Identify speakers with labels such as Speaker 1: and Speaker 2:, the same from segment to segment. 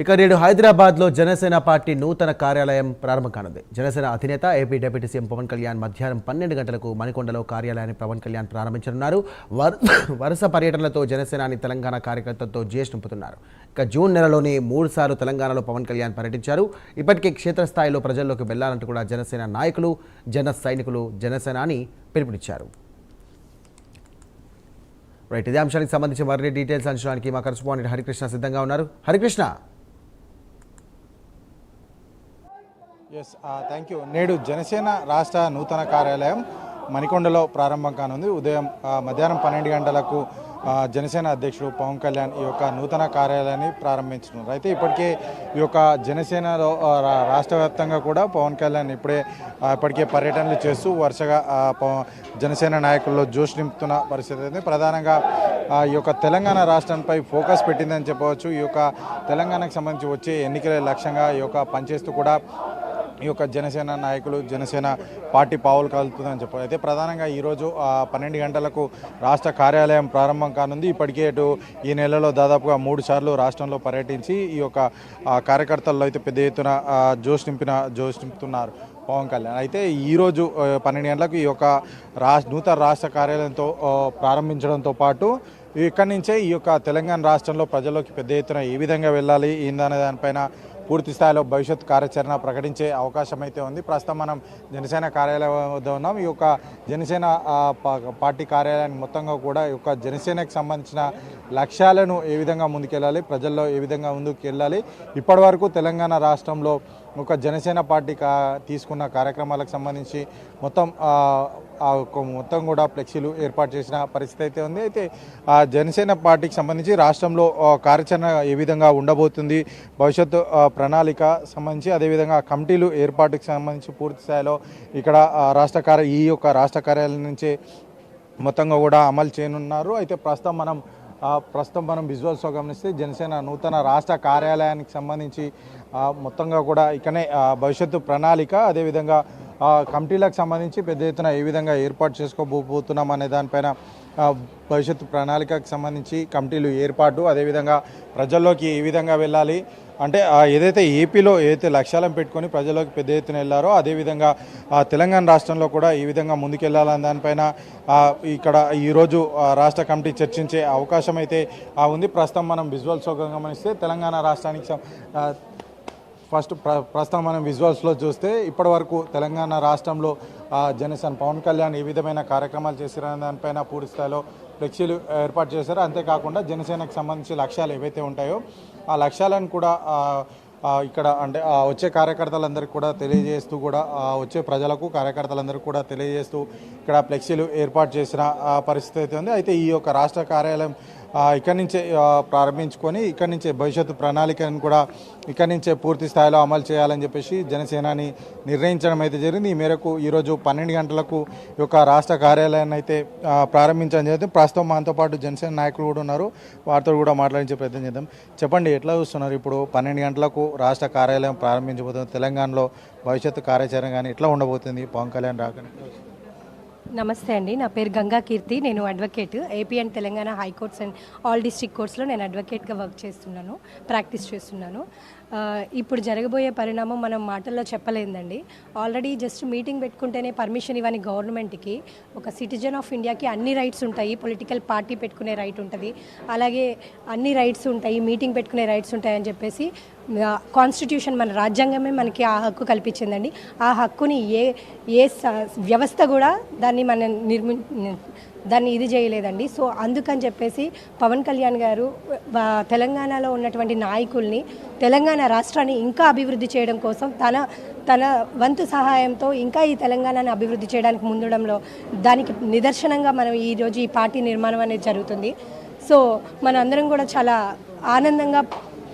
Speaker 1: ఇక నేడు హైదరాబాద్లో జనసేన పార్టీ నూతన కార్యాలయం ప్రారంభం కానుంది. జనసేన అధినేత AP deputy CM Pawan Kalyan మధ్యాహ్నం 12 గంటలకు మణికొండలో కార్యాలయాన్ని పవన్ కళ్యాణ్ ప్రారంభించనున్నారు. వరుస పర్యటనలతో జనసేనాని తెలంగాణ కార్యకర్తలతో జేష్ నింపుతున్నారు. ఇక జూన్ నెలలోనే 3 సార్లు తెలంగాణలో పవన్ కళ్యాణ్ పర్యటించారు. ఇప్పటికే క్షేత్రస్థాయిలో ప్రజల్లోకి వెళ్లాలంటూ కూడా జనసేన నాయకులు, జన సైనికులు జనసేనాని పిలుపునిచ్చారు. రైట్, ఇదే అంశానికి సంబంధించి మరిన్ని డీటెయిల్స్ అంచడానికి మా కరెస్పాండెంట్ హరికృష్ణ సిద్ధంగా ఉన్నారు. హరికృష్ణ.
Speaker 2: Thank you. నేడు జనసేన రాష్ట్ర నూతన కార్యాలయం మణికొండలో ప్రారంభం కానుంది. ఉదయం మధ్యాహ్నం 12 గంటలకు జనసేన అధ్యక్షుడు పవన్ కళ్యాణ్ ఈ యొక్క నూతన కార్యాలయాన్ని ప్రారంభించున్నారు. అయితే ఇప్పటికే ఈ యొక్క జనసేనలో రాష్ట్ర వ్యాప్తంగా కూడా పవన్ కళ్యాణ్ ఇప్పటికే పర్యటనలు చేస్తూ వరుసగా జనసేన నాయకుల్లో జోష్ నింపుతున్న పరిస్థితి ఉంది. ప్రధానంగా ఈ యొక్క తెలంగాణ రాష్ట్రంపై ఫోకస్ పెట్టిందని చెప్పవచ్చు. ఈ యొక్క తెలంగాణకు సంబంధించి వచ్చే ఎన్నికల లక్ష్యంగా ఈ యొక్క పనిచేస్తూ కూడా ఈ యొక్క జనసేన నాయకులు, జనసేన పార్టీ పావులు కలుపుతుందని చెప్పారు. అయితే ప్రధానంగా ఈరోజు 12 గంటలకు రాష్ట్ర కార్యాలయం ప్రారంభం కానుంది. ఇప్పటికే ఈ నెలలో దాదాపుగా 3 సార్లు రాష్ట్రంలో పర్యటించి ఈ యొక్క కార్యకర్తల్లో అయితే పెద్ద ఎత్తున జోష్ నింపుతున్నారు పవన్ కళ్యాణ్. అయితే ఈరోజు 12 గంటలకు ఈ యొక్క నూతన రాష్ట్ర కార్యాలయంతో ప్రారంభించడంతో పాటు ఇక్కడి నుంచే ఈ యొక్క తెలంగాణ రాష్ట్రంలో ప్రజల్లోకి పెద్ద ఎత్తున ఏ విధంగా వెళ్ళాలి ఏందనే దానిపైన పూర్తి స్థాయిలో భవిష్యత్ కార్యాచరణ ప్రకటించే అవకాశం అయితే ఉంది. ప్రస్తుతం మనం జనసేన కార్యాలయం వద్ద ఉన్నాం. ఈ యొక్క జనసేన పార్టీ కార్యాలయాన్ని మొత్తంగా కూడా ఈ యొక్క జనసేనకు సంబంధించిన లక్ష్యాలను ఏ విధంగా ముందుకెళ్ళాలి, ప్రజల్లో ఏ విధంగా ముందుకు వెళ్ళాలి, ఇప్పటి వరకు తెలంగాణ రాష్ట్రంలో ఒక జనసేన పార్టీ తీసుకున్న కార్యక్రమాలకు సంబంధించి మొత్తం కూడా ఫ్లెక్సీలు ఏర్పాటు చేసిన పరిస్థితి అయితే ఉంది. అయితే జనసేన పార్టీకి సంబంధించి రాష్ట్రంలో కార్యాచరణ ఏ విధంగా ఉండబోతుంది, భవిష్యత్తు ప్రణాళిక సంబంధించి, అదేవిధంగా కమిటీలు ఏర్పాటుకు సంబంధించి పూర్తి స్థాయిలో ఇక్కడ ఈ యొక్క రాష్ట్ర కార్యాలయం నుంచే మొత్తంగా కూడా అమలు చేయనున్నారు. అయితే ప్రస్తుతం మనం విజువల్స్లో గమనిస్తే జనసేన నూతన రాష్ట్ర కార్యాలయానికి సంబంధించి మొత్తంగా కూడా ఇక్కడనే భవిష్యత్తు ప్రణాళిక, అదేవిధంగా కమిటీలకు సంబంధించి పెద్ద ఎత్తున ఏ విధంగా ఏర్పాటు చేసుకోబోతున్నాం అనే దానిపైన భవిష్యత్తు ప్రణాళికకు సంబంధించి కమిటీలు ఏర్పాటు, అదేవిధంగా ప్రజల్లోకి ఏ విధంగా వెళ్ళాలి అంటే ఏదైతే ఏపీలో ఏదైతే లక్ష్యాలను పెట్టుకొని ప్రజల్లోకి పెద్ద ఎత్తున వెళ్ళారో అదేవిధంగా తెలంగాణ రాష్ట్రంలో కూడా ఈ విధంగా ముందుకెళ్లాలని దానిపైన ఇక్కడ ఈరోజు రాష్ట్ర కమిటీ చర్చించే అవకాశం అయితే ఉంది. ప్రస్తుతం మనం విజువల్స్లో గమనిస్తే తెలంగాణ రాష్ట్రానికి ప్రస్తుతం మనం విజువల్స్లో చూస్తే ఇప్పటి వరకు తెలంగాణ రాష్ట్రంలో జనసేన పవన్ కళ్యాణ్ ఏ విధమైన కార్యక్రమాలు చేశారనే దానిపైన పూర్తి స్థాయిలో ఫ్లెక్సీలు ఏర్పాటు చేశారు. అంతేకాకుండా జనసేనకు సంబంధించి లక్ష్యాలు ఏవైతే ఉంటాయో ఆ లక్ష్యాలను కూడా ఇక్కడ అంటే వచ్చే కార్యకర్తలందరికీ కూడా తెలియజేస్తూ కూడా వచ్చే ప్రజలకు కార్యకర్తలందరికీ కూడా తెలియజేస్తూ ఇక్కడ ఫ్లెక్సీలు ఏర్పాటు చేసిన పరిస్థితి అయితే ఉంది. అయితే ఈ యొక్క రాష్ట్ర కార్యాలయం ఇక్కడి నుంచే ప్రారంభించుకొని ఇక్కడి నుంచే భవిష్యత్తు ప్రణాళికను కూడా ఇక్కడి నుంచే పూర్తి స్థాయిలో అమలు చేయాలని చెప్పేసి జనసేనాని నిర్ణయించడం అయితే జరిగింది. ఈ మేరకు ఈరోజు 12 గంటలకు ఈ యొక్క రాష్ట్ర కార్యాలయాన్ని అయితే ప్రారంభించడం జరిగింది. ప్రస్తుతం మనతో పాటు జనసేన నాయకులు కూడా ఉన్నారు, వారితో కూడా మాట్లాడించే ప్రయత్నం చేద్దాం. చెప్పండి, ఎట్లా చూస్తున్నారు? ఇప్పుడు 12 గంటలకు రాష్ట్ర కార్యాలయం ప్రారంభించబోతుంది. తెలంగాణలో భవిష్యత్తు కార్యాచరణ కానీ ఎట్లా ఉండబోతుంది పవన్ కళ్యాణ్ రాకని?
Speaker 3: నమస్తే అండి, నా పేరు గంగా కీర్తి. నేను advocate, AP and Telangana high courts and all district కోర్ట్స్లో నేను అడ్వకేట్గా వర్క్ చేస్తున్నాను, ప్రాక్టీస్ చేస్తున్నాను. ఇప్పుడు జరగబోయే పరిణామం మనం మాటల్లో చెప్పలేదండి. ఆల్రెడీ జస్ట్ మీటింగ్ పెట్టుకుంటేనే పర్మిషన్ ఇవ్వని గవర్నమెంట్కి ఒక సిటిజన్ ఆఫ్ ఇండియాకి అన్ని రైట్స్ ఉంటాయి. పొలిటికల్ పార్టీ పెట్టుకునే రైట్ ఉంటుంది, అలాగే అన్ని రైట్స్ ఉంటాయి, మీటింగ్ పెట్టుకునే రైట్స్ ఉంటాయని చెప్పేసి కాన్స్టిట్యూషన్, మన రాజ్యాంగమే మనకి ఆ హక్కు కల్పించిందండి. ఆ హక్కుని ఏ వ్యవస్థ కూడా దాన్ని ఇది చేయలేదండి. సో అందుకని చెప్పేసి పవన్ కళ్యాణ్ గారు తెలంగాణలో ఉన్నటువంటి నాయకుల్ని, తెలంగాణ రాష్ట్రాన్ని ఇంకా అభివృద్ధి చేయడం కోసం తన వంతు సహాయంతో ఇంకా ఈ తెలంగాణని అభివృద్ధి చేయడానికి ముందుడంలో దానికి నిదర్శనంగా మనం ఈరోజు ఈ పార్టీ నిర్మాణం అనేది జరుగుతుంది. సో మనందరం కూడా చాలా ఆనందంగా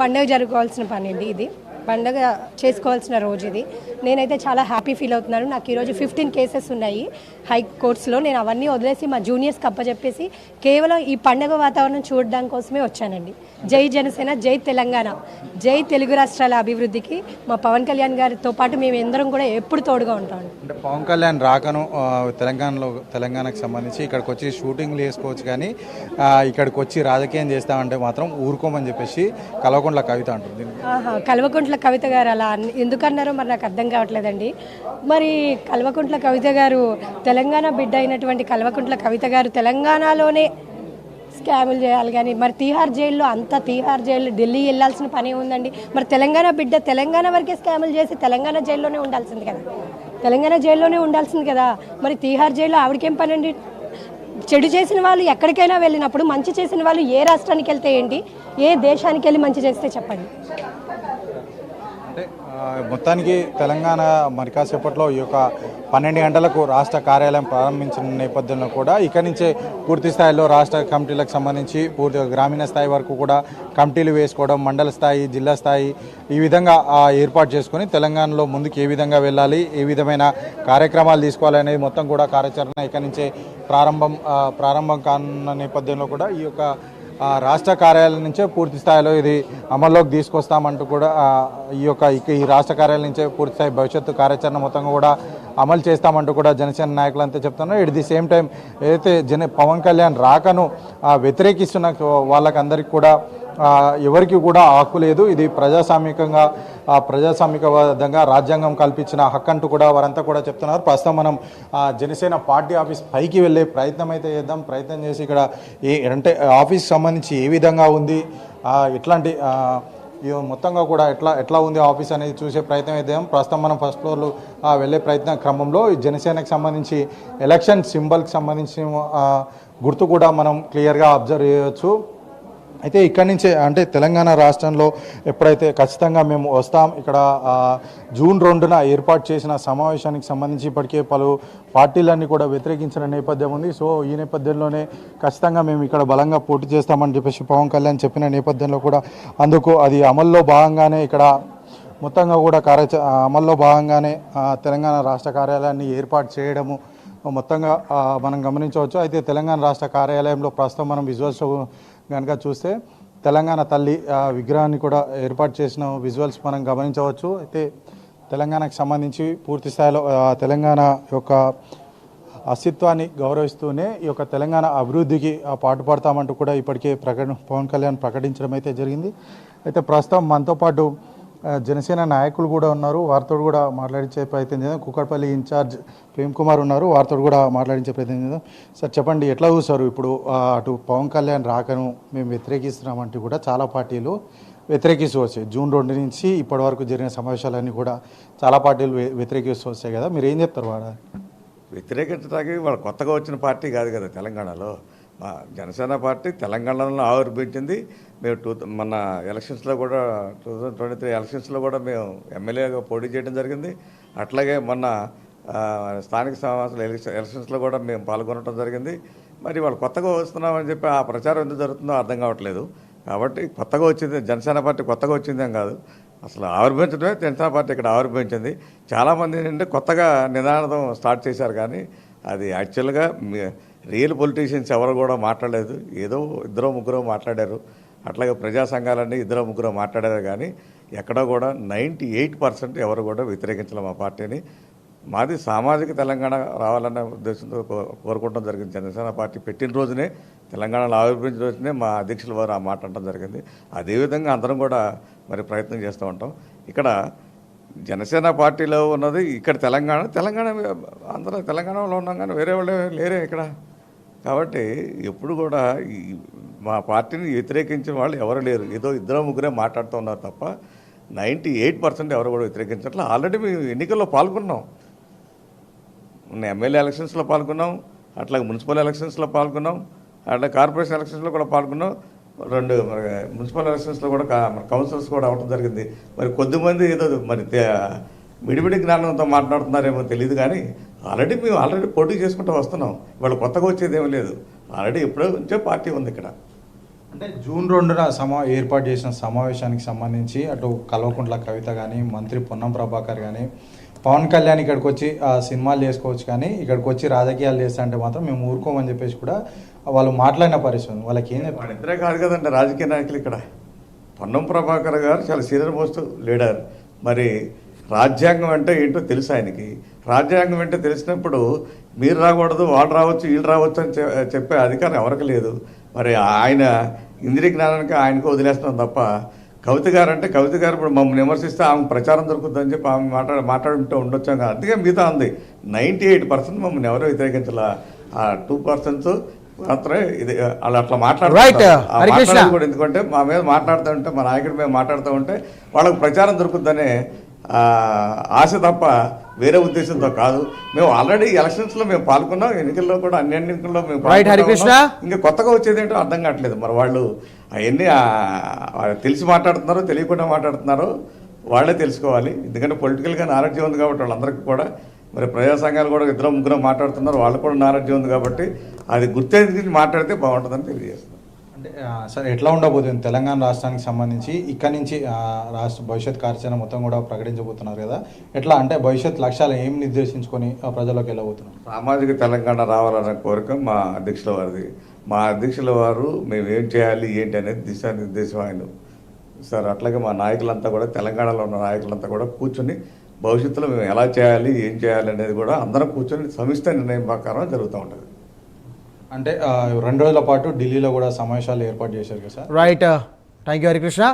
Speaker 3: పండుగ జరుపుకోవాల్సిన పని అండి ఇది. పండగ చేసుకోవాల్సిన రోజు ఇది. నేనైతే చాలా హ్యాపీ ఫీల్ అవుతున్నాను. నాకు ఈరోజు 15 కేసెస్ ఉన్నాయి హైకోర్ట్స్లో. నేను అవన్నీ వదిలేసి మా జూనియర్స్కి అప్పచెప్పేసి కేవలం ఈ పండగ వాతావరణం చూడడం కోసమే వచ్చానండి. జై జనసేన, జై తెలంగాణ, జై తెలుగు రాష్ట్రాల అభివృద్ధికి మా పవన్ కళ్యాణ్ గారితో పాటు మేము అందరం కూడా ఎప్పుడు తోడుగా ఉంటాం.
Speaker 2: అంటే పవన్ కళ్యాణ్ రాకను తెలంగాణకు సంబంధించి ఇక్కడికి వచ్చి షూటింగ్లు వేసుకోవచ్చు, కానీ ఇక్కడికి వచ్చి రాజకీయం చేస్తామంటే మాత్రం ఊరుకోమని చెప్పేసి కల్వకుంట్ల కవిత అంటుంది.
Speaker 3: కల్వకుంట్ల కవిత గారు అలా ఎందుకన్నారో మరి నాకు అర్థం కావట్లేదండి. మరి కల్వకుంట్ల కవిత గారు తెలంగాణ బిడ్డ అయినటువంటి కల్వకుంట్ల కవిత గారు తెలంగాణలోనే స్కాములు చేయాలి, కానీ మరి తీహార్ జైల్లో ఢిల్లీ వెళ్ళాల్సిన పని ఉందండి. మరి తెలంగాణ బిడ్డ తెలంగాణ వరకే స్కాములు చేసి తెలంగాణ జైల్లోనే ఉండాల్సింది కదా, మరి తీహార్ జైల్లో ఆవిడకేం పని అండి? చెడు చేసిన వాళ్ళు ఎక్కడికైనా వెళ్ళినప్పుడు మంచి చేసిన వాళ్ళు ఏ రాష్ట్రానికి వెళ్తే ఏంటి, ఏ దేశానికి వెళ్ళి మంచి చేస్తే చెప్పండి.
Speaker 2: అంటే మొత్తానికి తెలంగాణ మరి కాసేపట్లో ఈ యొక్క 12 గంటలకు రాష్ట్ర కార్యాలయం ప్రారంభించిన నేపథ్యంలో కూడా ఇక్కడి నుంచే పూర్తి స్థాయిలో రాష్ట్ర కమిటీలకు సంబంధించి పూర్తిగా గ్రామీణ స్థాయి వరకు కూడా కమిటీలు వేసుకోవడం, మండల స్థాయి, జిల్లా స్థాయి ఈ విధంగా ఏర్పాటు చేసుకొని తెలంగాణలో ముందుకు ఏ విధంగా వెళ్ళాలి, ఏ విధమైన కార్యక్రమాలు తీసుకోవాలనేది మొత్తం కూడా కార్యాచరణ ఇక్కడి నుంచే ప్రారంభం కానున్న నేపథ్యంలో కూడా ఈ యొక్క రాష్ట్ర కార్యాలయం నుంచే పూర్తి స్థాయిలో ఇది అమల్లోకి తీసుకొస్తామంటూ కూడా ఈ రాష్ట్ర కార్యాలయం నుంచే పూర్తి స్థాయి భవిష్యత్తు కార్యాచరణ మొత్తంగా కూడా అమలు చేస్తామంటూ కూడా జనసేన నాయకులంతా చెప్తున్నారు. ఎట్ ది సేమ్ టైం ఏదైతే పవన్ కళ్యాణ్ రాకను వ్యతిరేకిస్తున్న వాళ్ళకందరికీ కూడా ఎవరికి కూడా హక్కు లేదు, ఇది ప్రజాస్వామికబద్ధంగా రాజ్యాంగం కల్పించిన హక్కు అంటూ కూడా వారంతా కూడా చెప్తున్నారు. ప్రస్తుతం మనం జనసేన పార్టీ ఆఫీస్ పైకి వెళ్ళే ప్రయత్నం చేసి ఇక్కడ అంటే ఆఫీస్ సంబంధించి ఏ విధంగా ఉంది, ఎట్లాంటి మొత్తంగా కూడా ఎట్లా ఉంది ఆఫీస్ అనేది చూసే ప్రయత్నం అయితే ప్రస్తుతం మనం ఫస్ట్ ఫ్లోర్లో వెళ్ళే ప్రయత్నం క్రమంలో జనసేనకు సంబంధించి ఎలక్షన్ సింబల్కి సంబంధించి గుర్తు కూడా మనం క్లియర్గా అబ్జర్వ్ చేయవచ్చు. అయితే ఇక్కడి నుంచే అంటే తెలంగాణ రాష్ట్రంలో ఎప్పుడైతే ఖచ్చితంగా మేము వస్తాం, ఇక్కడ జూన్ 2న ఏర్పాటు చేసిన సమావేశానికి సంబంధించి ఇప్పటికే పలు పార్టీలన్నీ కూడా వ్యతిరేకించిన నేపథ్యం ఉంది. సో ఈ నేపథ్యంలోనే ఖచ్చితంగా మేము ఇక్కడ బలంగా పోటీ చేస్తామని చెప్పేసి పవన్ కళ్యాణ్ చెప్పిన నేపథ్యంలో కూడా అందుకు అది అమల్లో భాగంగానే ఇక్కడ మొత్తంగా కూడా అమల్లో భాగంగానే తెలంగాణ రాష్ట్ర కార్యాలయాన్ని ఏర్పాటు చేయడము మొత్తంగా మనం గమనించవచ్చు. అయితే తెలంగాణ రాష్ట్ర కార్యాలయంలో ప్రస్తుతం మనం విజువల్స్ కనుక చూస్తే తెలంగాణ తల్లి విగ్రహాన్ని కూడా ఏర్పాటు చేసిన విజువల్స్ మనం గమనించవచ్చు. అయితే తెలంగాణకు సంబంధించి పూర్తి స్థాయిలో తెలంగాణ యొక్క అస్తిత్వాన్ని గౌరవిస్తూనే ఈ యొక్క తెలంగాణ అభివృద్ధికి పాటుపడతామంటూ కూడా ఇప్పటికే పవన్ కళ్యాణ్ ప్రకటించడం అయితే జరిగింది. అయితే ప్రస్తుతం మనతో పాటు జనసేన నాయకులు కూడా ఉన్నారు, వారితో కూడా మాట్లాడించే ప్రయత్నం చేద్దాం. కుక్కడపల్లి ఇన్ఛార్జ్ ప్రేమ్ కుమార్ ఉన్నారు, వారితో కూడా మాట్లాడించే ప్రయత్నం చేద్దాం. సార్ చెప్పండి, ఎట్లా చూస్తారు ఇప్పుడు అటు పవన్ కళ్యాణ్ రాకను మేము వ్యతిరేకిస్తున్నామంటూ కూడా చాలా పార్టీలు వ్యతిరేకిస్తూ వచ్చాయి. జూన్ 2 నుంచి ఇప్పటి వరకు జరిగిన సమావేశాలన్నీ కూడా చాలా పార్టీలు వ్యతిరేకిస్తూ వచ్చాయి కదా, మీరు ఏం చెప్తారు?
Speaker 4: వ్యతిరేకించడానికి వాళ్ళు కొత్తగా వచ్చిన పార్టీ కాదు కదా తెలంగాణలో. జనసేన పార్టీ తెలంగాణలో ఆవిర్భవించింది. మేము మన ఎలక్షన్స్లో కూడా 2023 ఎలక్షన్స్లో కూడా మేము ఎమ్మెల్యేగా పోటీ చేయడం జరిగింది. అట్లాగే మొన్న స్థానిక సంస్థల ఎలక్షన్స్లో కూడా మేము పాల్గొనడం జరిగింది. మరి వాళ్ళు కొత్తగా వస్తున్నామని చెప్పి ఆ ప్రచారం ఎందుకు జరుగుతుందో అర్థం కావట్లేదు. కాబట్టి కొత్తగా వచ్చింది జనసేన పార్టీ, కొత్తగా వచ్చిందేం కాదు, అసలు ఆవిర్భవించడమే జనసేన పార్టీ ఇక్కడ ఆవిర్భవించింది. చాలామంది ఏంటంటే కొత్తగా నినాదం స్టార్ట్ చేశారు, కానీ అది యాక్చువల్గా రియల్ పొలిటీషియన్స్ ఎవరు కూడా మాట్లాడలేదు. ఏదో 2-3 మాట్లాడారు. అట్లాగే ప్రజా సంఘాలన్నీ 2-3 మాట్లాడారు, కానీ ఎక్కడో కూడా 98% ఎవరు కూడా వ్యతిరేకించలేదు మా పార్టీని. మాది సామాజిక తెలంగాణ రావాలనే ఉద్దేశంతో కోరుకోవడం జరిగింది. జనసేన పార్టీ పెట్టిన రోజునే, తెలంగాణలో ఆవిర్భవించిన రోజునే మా అధ్యక్షుల వారు ఆ మాట అనడం జరిగింది. అదేవిధంగా అందరం కూడా మరి ప్రయత్నం చేస్తూ ఉంటాం. ఇక్కడ జనసేన పార్టీలో ఉన్నది ఇక్కడ తెలంగాణ అందరూ తెలంగాణలో ఉన్నాం, కానీ వేరే వాళ్ళు లేరే ఇక్కడ. కాబట్టి ఎప్పుడు కూడా మా పార్టీని వ్యతిరేకించిన వాళ్ళు ఎవరు లేరు. ఏదో 2-3 మాట్లాడుతూ ఉన్నారు తప్ప 98% ఎవరు కూడా వ్యతిరేకించట్లేదు. ఆల్రెడీ మేము ఎన్నికల్లో పాల్గొన్నాం, ఎమ్మెల్యే ఎలక్షన్స్లో పాల్గొన్నాం, అట్లాగే మున్సిపల్ ఎలక్షన్స్లో పాల్గొన్నాం, అట్లా కార్పొరేషన్ ఎలక్షన్స్లో కూడా పాల్గొన్నాం. 2 మున్సిపల్ ఎలక్షన్స్లో కూడా కౌన్సిల్స్ కూడా అవ్వడం జరిగింది. మరి కొద్దిమంది ఏదో మరి విడివిడి జ్ఞానంతో మాట్లాడుతున్నారేమో తెలియదు, కానీ మేము పోటీ చేసుకుంటూ వస్తున్నాం. వాళ్ళు కొత్తగా వచ్చేది ఏమీ లేదు. ఆల్రెడీ ఎప్పుడో నుంచో పార్టీ ఉంది ఇక్కడ.
Speaker 2: అంటే జూన్ 2న ఏర్పాటు చేసిన సమావేశానికి సంబంధించి అటు కల్వకుంట్ల కవిత కానీ మంత్రి పొన్నం ప్రభాకర్ కానీ పవన్ కళ్యాణ్ ఇక్కడికి వచ్చి సినిమాలు చేసుకోవచ్చు కానీ ఇక్కడికి వచ్చి రాజకీయాలు చేస్తా అంటే మాత్రం మేము ఊరుకోమని చెప్పేసి కూడా వాళ్ళు మాట్లాడిన పరిస్థితి ఉంది. వాళ్ళకి ఏం చెప్పారు?
Speaker 4: వాళ్ళిద్దరే కాదు కదండి రాజకీయ నాయకులు ఇక్కడ. పొన్నం ప్రభాకర్ గారు చాలా సీనియర్ మోస్ట్ లీడర్. మరి రాజ్యాంగం అంటే ఏంటో తెలుసు ఆయనకి. రాజ్యాంగం అంటే తెలిసినప్పుడు మీరు రాకూడదు, వాళ్ళు రావచ్చు, వీళ్ళు రావచ్చు అని చెప్పే అధికారం ఎవరికి లేదు. మరి ఆయన ఇంద్రియ జ్ఞానానికి ఆయనకు వదిలేస్తున్నాం తప్ప కవిత గారు అంటే కవిత గారు ఇప్పుడు మమ్మల్ని విమర్శిస్తే ఆమె ప్రచారం దొరుకుతుందని చెప్పి ఆమె మాట్లాడుతూ ఉండొచ్చాం కదా. అందుకే మిగతా ఉంది 98% మమ్మల్ని ఎవరో వ్యతిరేకించాల. ఆ 2% మాత్రమే ఇది వాళ్ళు అట్లా మాట్లాడుతున్నారు కూడా. ఎందుకంటే మా మీద మాట్లాడుతూ ఉంటే, మా నాయకుడి మీద మాట్లాడుతూ ఉంటే వాళ్ళకు ప్రచారం దొరుకుతుందనే ఆశ తప్ప వేరే ఉద్దేశంతో కాదు. మేము ఆల్రెడీ ఎలక్షన్స్లో మేము పాల్గొన్నాం, ఎన్నికల్లో కూడా అన్ని ఎన్నికల్లో మేము ఇంకా కొత్తగా వచ్చేది ఏంటో అర్థం కావట్లేదు. మరి వాళ్ళు అవన్నీ తెలిసి మాట్లాడుతున్నారో తెలియకుండా మాట్లాడుతున్నారో వాళ్ళే తెలుసుకోవాలి. ఎందుకంటే పొలిటికల్గా నాలెడ్జ్ ఉంది కాబట్టి వాళ్ళందరికీ కూడా. మరి ప్రజా సంఘాలు కూడా 2-3 మాట్లాడుతున్నారు, వాళ్ళు కూడా నాలెడ్జ్ ఉంది కాబట్టి అది గుర్తెరిగి మాట్లాడితే బాగుంటుందని తెలియజేస్తున్నారు.
Speaker 2: అంటే సార్ ఎట్లా ఉండబోతుంది తెలంగాణ రాష్ట్రానికి సంబంధించి ఇక్కడ నుంచి రాష్ట్ర భవిష్యత్ కార్యాచరణ మొత్తం కూడా ప్రకటించబోతున్నారు కదా, ఎట్లా అంటే భవిష్యత్ లక్ష్యాలు ఏం నిర్దేశించుకొని ప్రజల్లోకి వెళ్ళబోతున్నారు?
Speaker 4: సామాజిక తెలంగాణ రావాలన్న కోరిక మా అధ్యక్షుల వారిది. మా అధ్యక్షుల వారు మేము ఏం చేయాలి ఏంటి అనేది దిశానిర్దేశం ఆయన సార్. అట్లాగే మా నాయకులంతా కూడా, తెలంగాణలో ఉన్న నాయకులంతా కూడా కూర్చొని భవిష్యత్తులో మేము ఎలా చేయాలి ఏం చేయాలి అనేది కూడా అందరం కూర్చొని సమిష్టి నిర్ణయం ప్రకారం జరుగుతూ ఉంటుంది.
Speaker 2: అంటే 2 రోజుల పాటు ఢిల్లీలో కూడా సమావేశాలు ఏర్పాటు చేశారు కదా sir.
Speaker 1: Right, thank you Harikrishna.